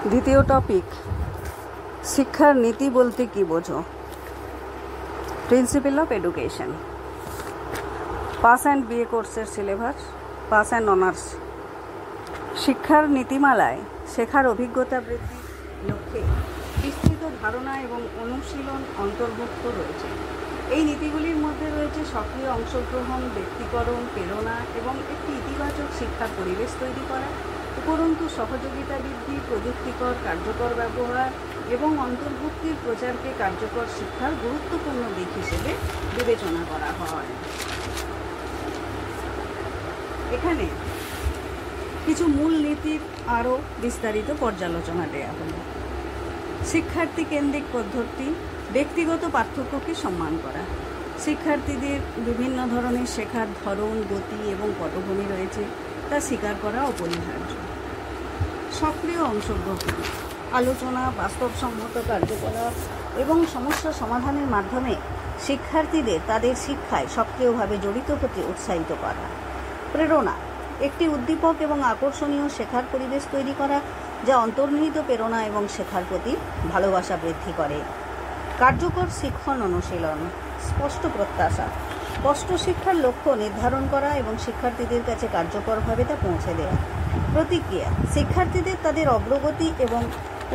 দ্বিতীয় টপিক, শিক্ষার নীতি বলতে কি বোঝো? Principal of education, pass and BA কোর্সের সিলেবাস, পাস অ্যান্ড অনার্স। শিক্ষার নীতিমালায় শেখার অভিজ্ঞতা বৃদ্ধির লক্ষ্যে বিস্তৃত ধারণা এবং অনুশীলন অন্তর্ভুক্ত রয়েছে। এই নীতিগুলির মধ্যে রয়েছে সক্রিয় অংশগ্রহণ, ব্যক্তিকরণ, প্রেরণা এবং একটি ইতিবাচক শিক্ষার পরিবেশ তৈরি করা, উপরন্তু সহযোগিতা বৃদ্ধি, প্রযুক্তিকর কার্যকর ব্যবহার এবং অন্তর্ভুক্তির প্রচারকে কার্যকর শিক্ষার গুরুত্বপূর্ণ দিক হিসেবে বিবেচনা করা হয়। এখানে কিছু মূল নীতির আরও বিস্তারিত পর্যালোচনা দেওয়া হলো। শিক্ষার্থী কেন্দ্রিক পদ্ধতি, ব্যক্তিগত পার্থক্যকে সম্মান করা। শিক্ষার্থীদের বিভিন্ন ধরনের শেখার ধরন, গতি এবং পটভূমি রয়েছে, তা স্বীকার করা অপরিহার্য। সক্রিয় অংশগ্রহণ, আলোচনা, বাস্তবসম্মত কার্যকলাপ এবং সমস্যা সমাধানের মাধ্যমে শিক্ষার্থীদের তাদের শিক্ষায় সক্রিয়ভাবে জড়িত হতে উৎসাহিত করা। প্রেরণা, একটি উদ্দীপক এবং আকর্ষণীয় শেখার পরিবেশ তৈরি করা যা অন্তর্নিহিত প্রেরণা এবং শেখার প্রতি ভালোবাসা বৃদ্ধি করে। কার্যকর শিক্ষণ অনুশীলন, স্পষ্ট প্রত্যাশা, স্পষ্ট শিক্ষার লক্ষ্য নির্ধারণ করা এবং শিক্ষার্থীদের কাছে কার্যকরভাবে তা পৌঁছে দেওয়া। প্রতিক্রিয়া, শিক্ষার্থীদের তাদের অগ্রগতি এবং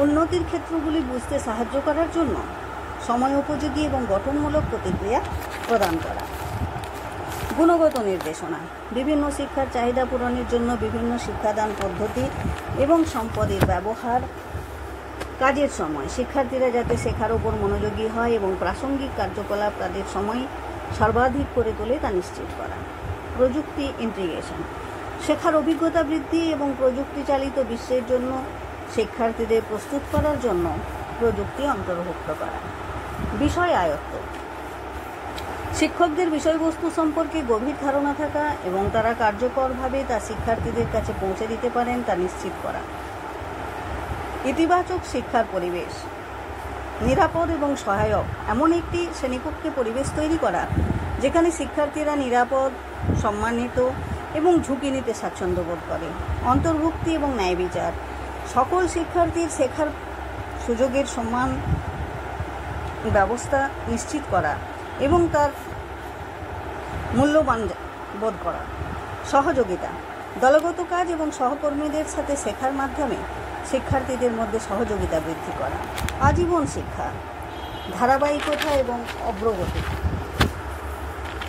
উন্নতির ক্ষেত্রগুলি বুঝতে সাহায্য করার জন্য সময় উপযোগী এবং গঠনমূলক প্রতিক্রিয়া প্রদান করা। গুণগত নির্দেশনা, বিভিন্ন শিক্ষার চাহিদা পূরণের জন্য বিভিন্ন শিক্ষাদান পদ্ধতি এবং সম্পদের ব্যবহার। কাজের সময়, শিক্ষার্থীরা যাতে শেখার ওপর মনোযোগী হয় এবং প্রাসঙ্গিক কার্যকলাপ তাদের সময় সর্বাধিক করে তোলে তা নিশ্চিত করা। প্রযুক্তি ইন্টিগ্রেশন, শেখার অভিজ্ঞতা বৃদ্ধি এবং প্রযুক্তি চালিত বিশ্বের জন্য শিক্ষার্থীদের প্রস্তুত করার জন্য প্রযুক্তি অন্তর্ভুক্ত করা। বিষয় আয়ত্ত, শিক্ষকদের বিষয়বস্তু সম্পর্কে গভীর ধারণা থাকা এবং তারা কার্যকরভাবে তা শিক্ষার্থীদের কাছে পৌঁছে দিতে পারেন তা নিশ্চিত করা। ইতিবাচক শিক্ষার পরিবেশ, নিরাপদ এবং সহায়ক এমন একটি শ্রেণীকক্ষে পরিবেশ তৈরি করা যেখানে শিক্ষার্থীরা নিরাপদ, সম্মানিত এবং ঝুঁকি নিতে স্বাচ্ছন্দ্য বোধ করে। অন্তর্ভুক্তি এবং ন্যায় বিচার, সকল শিক্ষার্থীর শেখার সুযোগের সমান ব্যবস্থা নিশ্চিত করা এবং তার মূল্যবান বোধ করা। সহযোগিতা, দলগত কাজ এবং সহকর্মীদের সাথে শেখার মাধ্যমে শিক্ষার্থীদের মধ্যে সহযোগিতা বৃদ্ধি করা। আজীবন শিক্ষা, ধারাবাহিকতা এবং অগ্রগতি,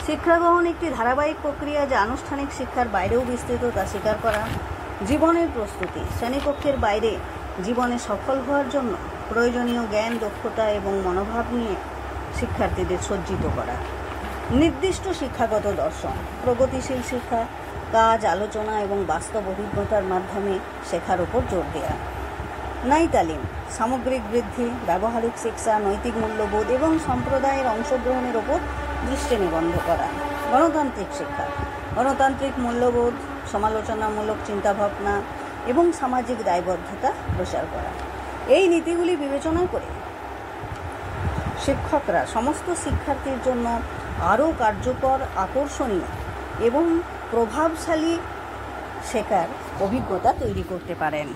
শিক্ষা গ্রহণ একটি ধারাবাহিক প্রক্রিয়া যা আনুষ্ঠানিক শিক্ষার বাইরেও বিস্তৃত তা স্বীকার করা। জীবনের প্রস্তুতি, শ্রেণীকক্ষের বাইরে জীবনে সফল হওয়ার জন্য প্রয়োজনীয় জ্ঞান, দক্ষতা এবং মনোভাব নিয়ে শিক্ষার্থীদের সজ্জিত করা। নির্দিষ্ট শিক্ষাগত দর্শন, প্রগতিশীল শিক্ষা, কাজ, আলোচনা এবং বাস্তব অভিজ্ঞতার মাধ্যমে শেখার উপর জোর দেওয়া। ন্যায় তালিম, সামগ্রিক বৃদ্ধি, ব্যবহারিক শিক্ষা, নৈতিক মূল্যবোধ এবং সম্প্রদায়ের অংশগ্রহণের ওপর দৃষ্টি নিবদ্ধ করা। গণতান্ত্রিক শিক্ষা, গণতান্ত্রিক মূল্যবোধ, সমালোচনামূলক চিন্তাভাবনা এবং সামাজিক দায়বদ্ধতা প্রসার করা। এই নীতিগুলি বিবেচনা করে শিক্ষকরা সমস্ত শিক্ষার্থীর জন্য আরও কার্যকর, আকর্ষণীয় এবং প্রভাবশালী শেখার অভিজ্ঞতা তৈরি করতে পারেন।